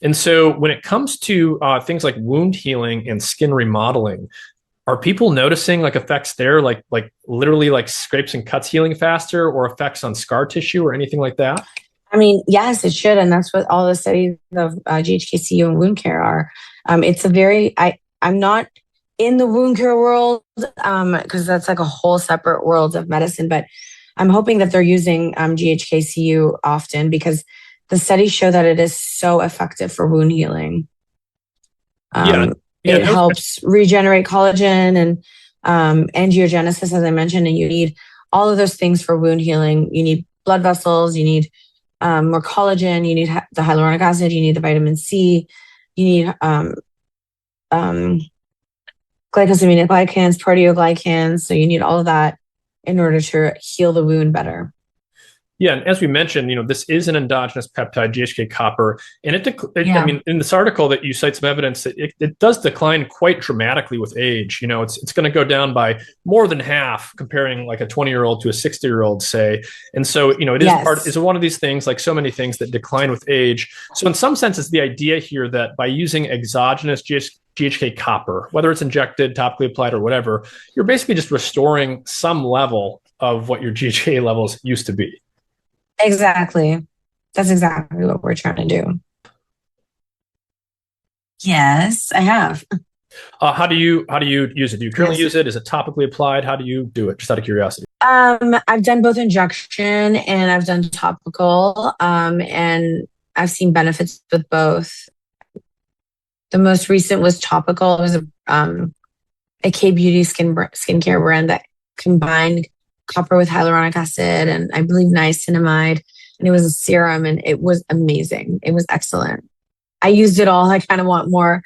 And so when it comes to things like wound healing and skin remodeling, are people noticing like effects there, like literally like scrapes and cuts healing faster, or effects on scar tissue or anything like that? I mean, yes, it should, and that's what all the studies of GHKCU and wound care are. It's a very I'm not in the wound care world because that's like a whole separate world of medicine, but I'm hoping that they're using GHKCU often because the studies show that it is so effective for wound healing. Yeah, yeah, It helps regenerate collagen and angiogenesis, as I mentioned, and you need all of those things for wound healing. You need blood vessels, you need more collagen, you need the hyaluronic acid, you need the vitamin C, you need glycosaminoglycans, proteoglycans. So you need all of that in order to heal the wound better. Yeah, and as we mentioned, this is an endogenous peptide, GHK-Copper, and I Yeah. mean, in this article that you cite some evidence that it does decline quite dramatically with age. It's going to go down by more than half, comparing like a 20-year-old to a 60-year-old, say. And so, it is Yes. one of these things, like so many things that decline with age. So in some sense, it's the idea here that by using exogenous GHK-Copper, whether it's injected, topically applied, or whatever, you're basically just restoring some level of what your GHK levels used to be. Exactly. That's exactly what we're trying to do. Yes, I have. How do you use it? Do you currently Yes. use it? Is it topically applied? How do you do it? Just out of curiosity. I've done both injection and I've done topical, and I've seen benefits with both. The most recent was topical. It was a K Beauty skincare brand that combined copper with hyaluronic acid and I believe niacinamide, and it was a serum, and it was amazing. It was excellent. I used it all. I kind of want more.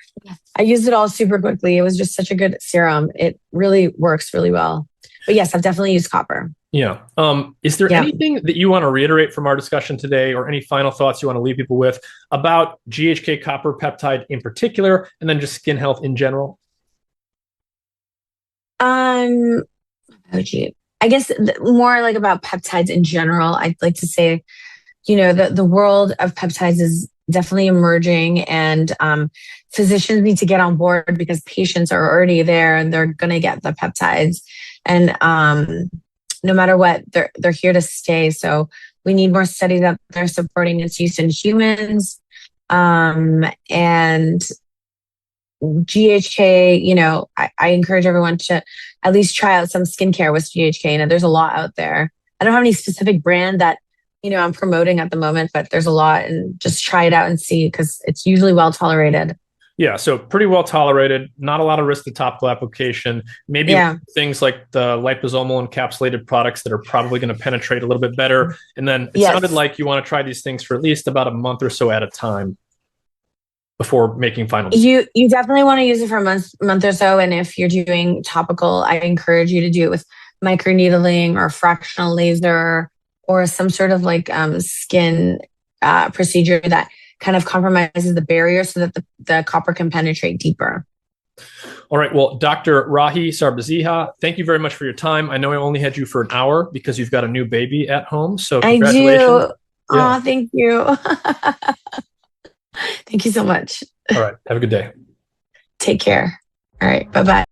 I used it all super quickly. It was just such a good serum. It really works really well. But yes, I've definitely used copper. Yeah. Is there anything that you want to reiterate from our discussion today, or any final thoughts you want to leave people with about GHK copper peptide in particular, and then just skin health in general? Oh gee. I guess more like about peptides in general. I'd like to say, the world of peptides is definitely emerging, and physicians need to get on board because patients are already there and they're going to get the peptides. And no matter what, they're here to stay. So we need more studies that they're supporting its use in humans. And GHK, I encourage everyone to at least try out some skincare with GHK. And there's a lot out there. I don't have any specific brand that, I'm promoting at the moment, but there's a lot, and just try it out and see because it's usually well tolerated. Yeah, so pretty well tolerated, not a lot of risk to topical application. Maybe things like the liposomal encapsulated products that are probably going to penetrate a little bit better. And then it sounded like you want to try these things for at least about a month or so at a time before making final decisions. You definitely want to use it for a month or so. And if you're doing topical, I encourage you to do it with microneedling or fractional laser or some sort of like skin procedure that kind of compromises the barrier so that the copper can penetrate deeper. All right. Well, Dr. Rahi Sarbaziha, thank you very much for your time. I know I only had you for an hour because you've got a new baby at home. So congratulations. I do. Yeah. Oh, thank you. Thank you so much. All right. Have a good day. Take care. All right. Bye-bye.